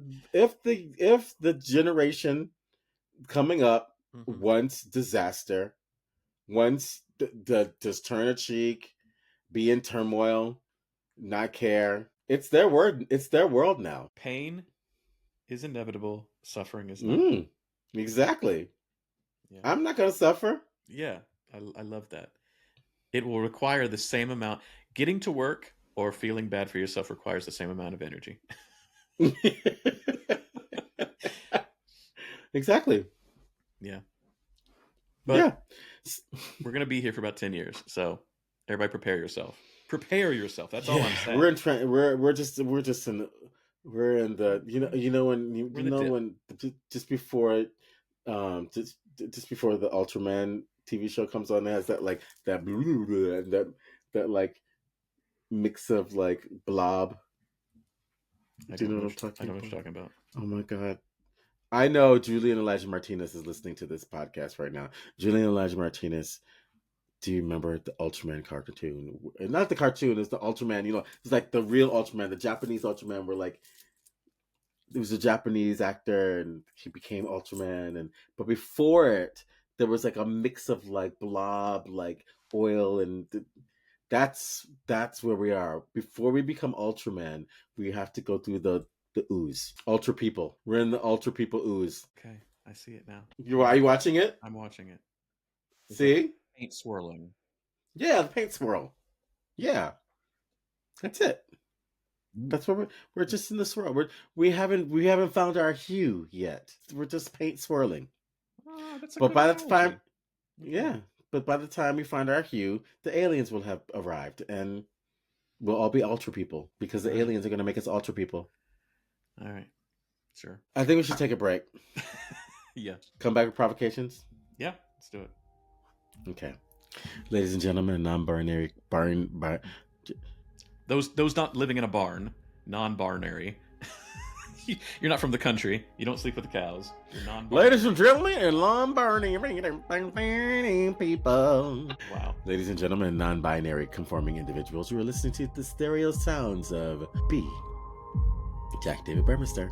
generation coming up wants disaster, wants just turn a cheek, be in turmoil, not care, it's their word. It's their world now. Pain is inevitable. Suffering is not. Exactly. Yeah. I'm not going to suffer. Yeah, I love that. It will require the same amount. Getting to work or feeling bad for yourself requires the same amount of energy. Exactly. Yeah. But we're going to be here for about 10 years. So everybody prepare yourself. Prepare yourself. That's all I'm saying. We're in the just before just before the Ultraman TV show comes on, it has that like that like mix of like blob. Do you know what I'm talking about? I know what you're talking about. Oh my god. I know Julian Elijah Martinez is listening to this podcast right now. Julian Elijah Martinez, do you remember the Ultraman cartoon? Not the cartoon, it's the Ultraman, you know, it's like the real Ultraman, the Japanese Ultraman, where like it was a Japanese actor and he became Ultraman, but before it there was like a mix of like blob, like oil, and that's where we are. Before we become Ultraman, we have to go through the ooze. Ultra people. We're in the Ultra people ooze. Okay, I see it now. Are you watching it? I'm watching it. See? Paint swirling. Yeah, the paint swirl. Yeah. That's it. That's what we're just in the swirl. We haven't found our hue yet. We're just paint swirling. Oh, that's a But good by the time, analogy. Okay. yeah, but by the time we find our hue, the aliens will have arrived, and we'll all be ultra people because the Right. aliens are going to make us ultra people. All right. Sure. I think we should take a break. Yeah. Come back with provocations. Yeah. Let's do it. Okay, ladies and gentlemen, non-binary Those not living in a barn, non-barnary. You're not from the country. You don't sleep with the cows. You're non-barnary. Ladies and gentlemen, and non-binary people. Wow. Ladies and gentlemen, non-binary conforming individuals, you are listening to the stereo sounds of B. Jack David Burmester.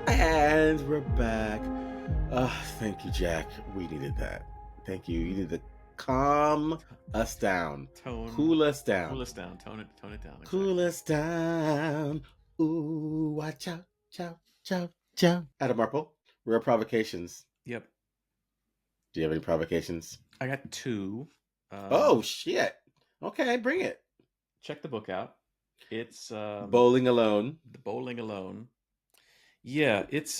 And we're back. Thank you, Jack. We needed that. Thank you. You need to calm us down. Cool us down. Cool us down. Tone it down. Exactly. Cool us down. Ooh, watch out. Chow, chow, chow. Adam Marple, rare provocations. Yep. Do you have any provocations? I got 2. Oh, shit. Okay, bring it. Check the book out. It's Bowling Alone. The Bowling Alone. Yeah, it's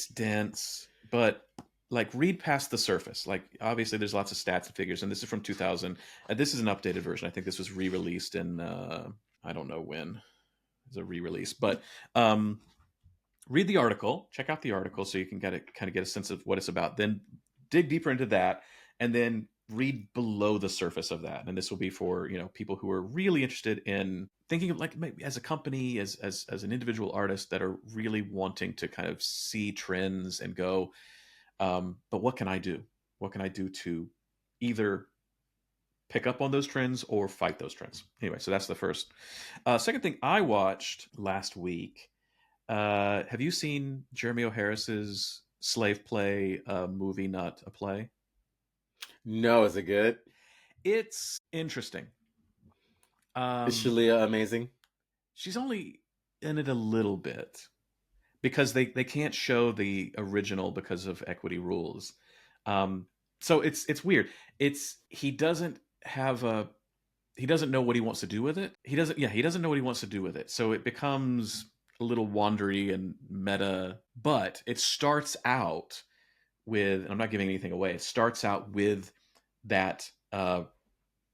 dense, but like read past the surface. Like obviously there's lots of stats and figures, and this is from 2000. This is an updated version. I think this was re-released in I don't know when. It's a re-release, but read the article, check out the article so you can kind of get a sense of what it's about. Then dig deeper into that, and then read below the surface of that. And this will be for people who are really interested in thinking of like maybe as a company, as an individual artist that are really wanting to kind of see trends and go, but what can I do? What can I do to either pick up on those trends or fight those trends? Anyway, so that's the first. Second thing I watched last week. Have you seen Jeremy O'Harris's Slave Play movie, not a play? No, is it good? It's interesting. Is Shalia amazing? She's only in it a little bit because they can't show the original because of equity rules. So it's weird. He doesn't know what he wants to do with it. He doesn't know what he wants to do with it. So it becomes a little wandery and meta, but it starts out with, and I'm not giving anything away, it starts out with that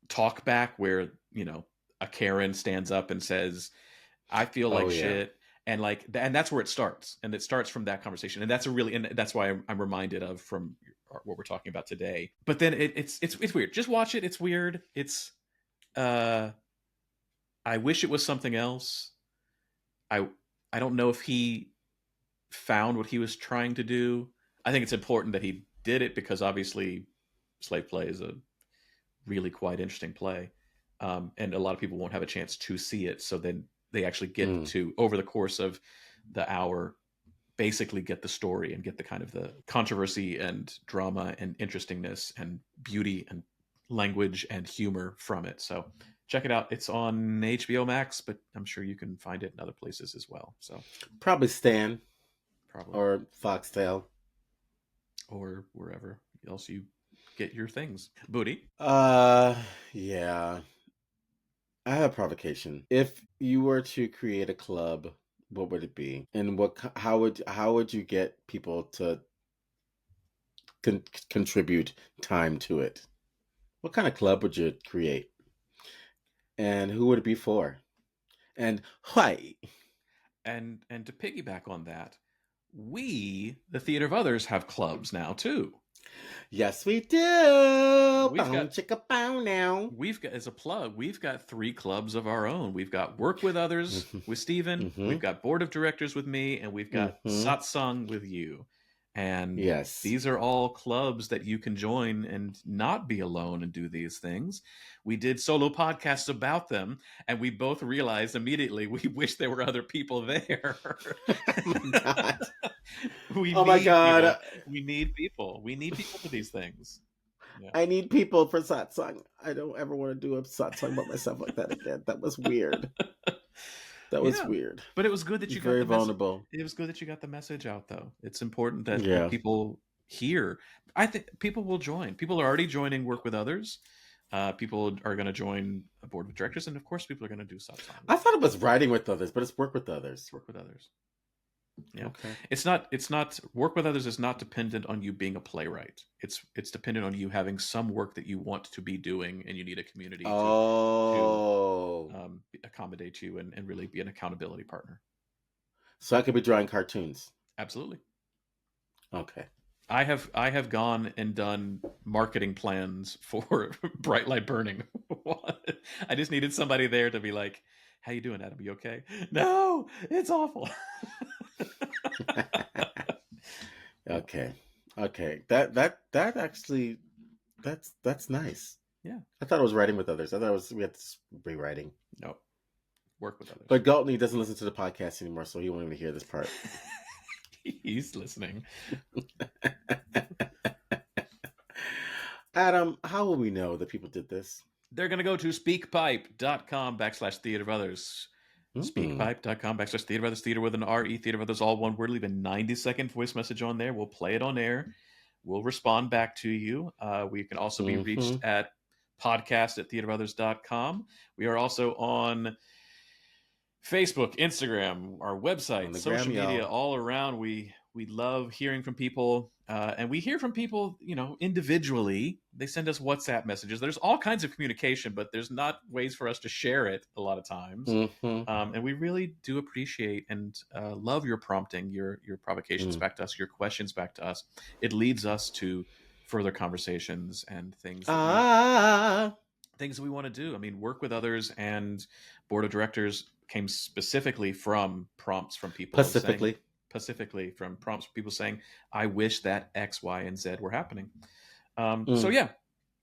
talk back where, a Karen stands up and says, I feel like shit. And and that's where it starts. And it starts from that conversation. And that's why I'm reminded of from what we're talking about today. But then it's weird. Just watch it. It's weird. It's, I wish it was something else. I don't know if he found what he was trying to do. I think it's important that he did it because obviously Slave Play is a really quite interesting play. And a lot of people won't have a chance to see it. So then they actually get to, over the course of the hour, basically get the story and get the kind of the controversy and drama and interestingness and beauty and language and humor from it. So check it out. It's on HBO Max, but I'm sure you can find it in other places as well. So probably Stan. Probably. Or Foxtail. Or wherever else you get your things. Budi? Yeah. I have a provocation. If you were to create a club, what would it be? And how would you get people to contribute time to it? What kind of club would you create? And who would it be for? And why? And to piggyback on that, we, the Theater of Others, have clubs now too. Yes, we do. We've Bow got chicka bow now. we've got as a plug, we've got 3 clubs of our own. We've got Work with Others with Steven, Mm-hmm. we've got Board of Directors with me, and we've got Mm-hmm. Satsang with you. And Yes. these are all clubs that you can join and not be alone and do these things. We did solo podcasts about them, and we both realized immediately we wish there were other people there. Oh my god. We Oh my need god. people. We need people. We need people for these things. Yeah. I need people for satsang. I don't ever want to do a satsang by myself like that again. That was weird. That was Yeah. weird. But it was good that you got Very the message. vulnerable. It was good that you got the message out, though. It's important that Yeah. people hear. I think people will join. People are already joining Work with Others. People are going to join a board of directors, and of course, people are going to do satsang. I thought it was writing with others, but it's work with others. Work with others. Yeah. Okay. It's not Work with Others is not dependent on you being a playwright. It's dependent on you having some work that you want to be doing, and you need a community to accommodate you and really be an accountability partner. So I could be drawing cartoons. Absolutely. Okay. I have gone and done marketing plans for Bright Light Burning. I just needed somebody there to be like, "How you doing, Adam? You okay?" No, it's awful. Okay. Okay. That actually that's nice. Yeah. I thought it was writing with others. I thought we had to be writing. No. Work with others. But Galtney doesn't listen to the podcast anymore, so he won't even hear this part. He's listening. Adam, how will we know that people did this? They're going to go to speakpipe.com/theater of others. Speakpipe.com/theater of others, theater with an R-E, theater of others, all one word. Leave a 90-second voice message on there. We'll play it on air. We'll respond back to you. We can also be reached at podcast@theaterofothers.com. We are also on Facebook, Instagram, our website, social media, all around. We love hearing from people, and we hear from people, individually. They send us WhatsApp messages. There's all kinds of communication, but there's not ways for us to share it a lot of times. And we really do appreciate and love your prompting, your provocations back to us, your questions back to us. It leads us to further conversations and things things that we want to do. I mean, Work with Others and Board of Directors came specifically from prompts from people. Specifically from prompts from people saying, I wish that X, Y, and Z were happening. So yeah,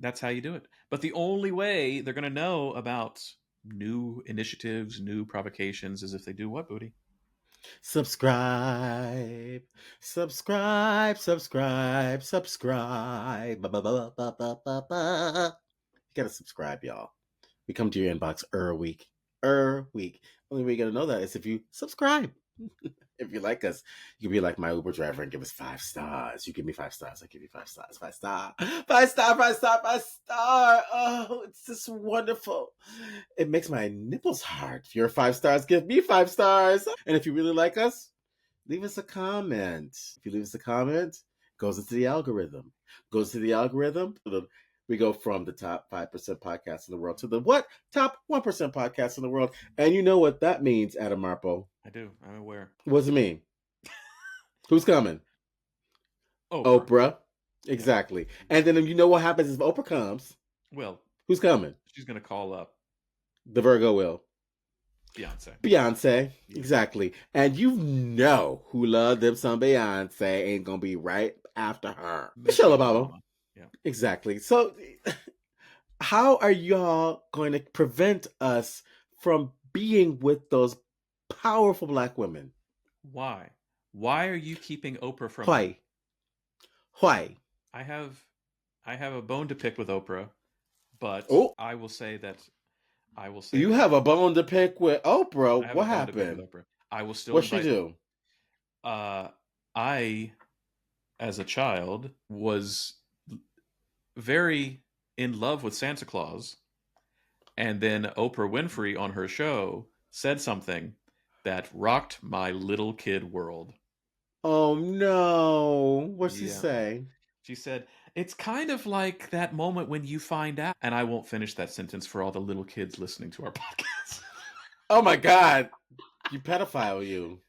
that's how you do it. But the only way they're going to know about new initiatives, new provocations is if they do what, Budi? Subscribe. Subscribe. Subscribe. Subscribe. You gotta subscribe, y'all. We come to your inbox a week. Only way you're gonna know that is if you subscribe. If you like us, you can be like my Uber driver and give us 5 stars. You give me 5 stars, I give you 5 stars. 5 star. 5 star, 5 star, 5 star. Oh, it's just wonderful. It makes my nipples hard. If you're 5 stars, give me 5 stars. And if you really like us, leave us a comment. If you leave us a comment, it goes into the algorithm. We go from the top 5% podcast in the world to the what? Top 1% podcast in the world. And you know what that means, Adam Marple. I do. I'm aware. What does it mean? Who's coming? Oprah. Exactly. Yeah. And then you know what happens if Oprah comes? Well, who's coming? She's going to call up. The Virgo will. Beyonce. Yeah. Exactly. And you know who loved them some Beyonce ain't going to be right after her. Michelle Obama. Yeah. Exactly. So how are y'all going to prevent us from being with those powerful Black women? Why? Why are you keeping Oprah from me? Why? I have a bone to pick with Oprah, but I will say you have a bone to pick with Oprah. What happened? With Oprah. I will still. What'd she do? I, as a child, was very in love with Santa Claus, and then Oprah Winfrey on her show said something that rocked my little kid world. Oh no. What'd she say? She said, it's kind of like that moment when you find out, and I won't finish that sentence for all the little kids listening to our podcast. Oh my God. You pedophile, you.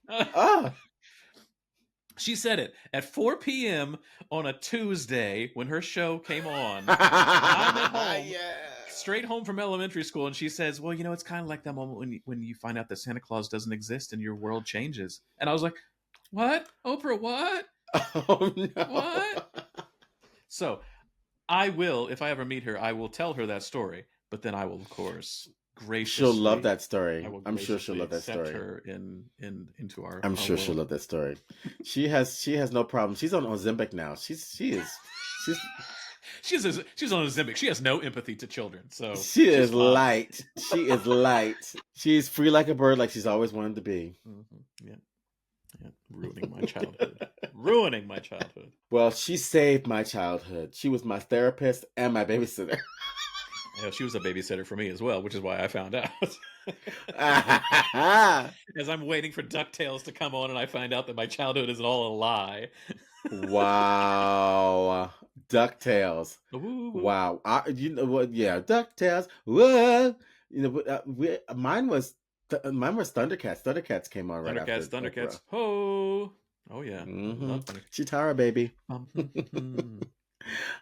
She said it at 4 p.m. on a Tuesday when her show came on. I'm at home, straight home from elementary school, and she says, well, you know, it's kind of like that moment when you find out that Santa Claus doesn't exist and your world changes. And I was like, what? Oprah, what? Oh, no. What? So I will, if I ever meet her, I will tell her that story, but then I will, of course, graciously... She'll love that story. I'm sure she'll love that story. Her into our I'm sure she'll love that story. She has no problem. She's on Ozempic now. She's on Ozempic. She has no empathy to children. So she is light. She is light. She's free like a bird, like she's always wanted to be. Mm-hmm. Yeah, ruining my childhood. Ruining my childhood. Well, she saved my childhood. She was my therapist and my babysitter. Yeah, she was a babysitter for me as well, which is why I found out. As I'm waiting for DuckTales to come on and I find out that my childhood is all a lie. Wow. DuckTales. Ooh. Wow. You know what? Yeah, DuckTales. Whoa. You know, mine was Thundercats. Thundercats came on right after. Thundercats. Ho. Oh, yeah. Mm-hmm. Chitara, baby.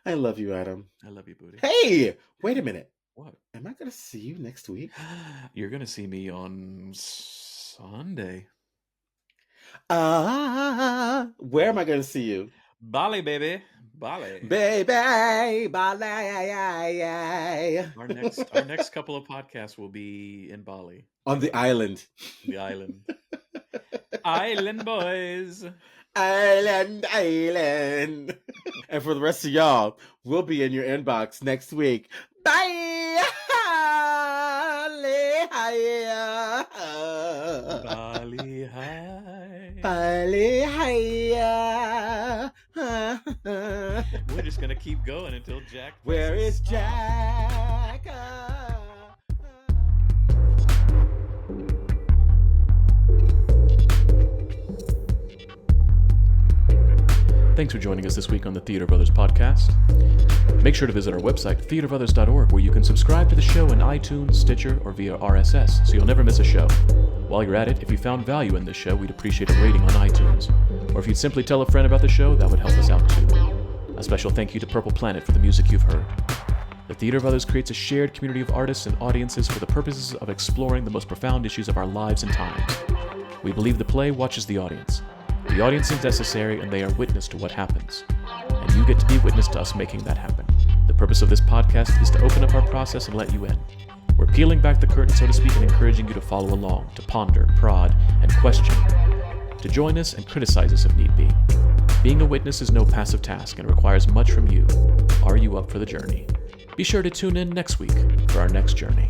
I love you, Adam. I love you, Budi. Hey, wait a minute. What? Am I going to see you next week? You're going to see me on Sunday. Where am I going to see you? Bali, baby. Bali. Baby, Bali. Our next couple of podcasts will be in Bali. On the island. The island. Island boys. Island. And for the rest of y'all, we'll be in your inbox next week. Bye. Bali high. Bali high. We're just gonna keep going until Jack. Where is Jack? Thanks for joining us this week on the Theater Brothers podcast. Make sure to visit our website, theaterbrothers.org, where you can subscribe to the show in iTunes, Stitcher, or via RSS, so you'll never miss a show. While you're at it, if you found value in this show, we'd appreciate a rating on iTunes. Or if you'd simply tell a friend about the show, that would help us out too. A special thank you to Purple Planet for the music you've heard. The Theater Brothers creates a shared community of artists and audiences for the purposes of exploring the most profound issues of our lives and times. We believe the play watches the audience. The audience is necessary, and they are witness to what happens. And you get to be witness to us making that happen. The purpose of this podcast is to open up our process and let you in. We're peeling back the curtain, so to speak, and encouraging you to follow along, to ponder, prod, and question. To join us and criticize us if need be. Being a witness is no passive task and requires much from you. Are you up for the journey? Be sure to tune in next week for our next journey.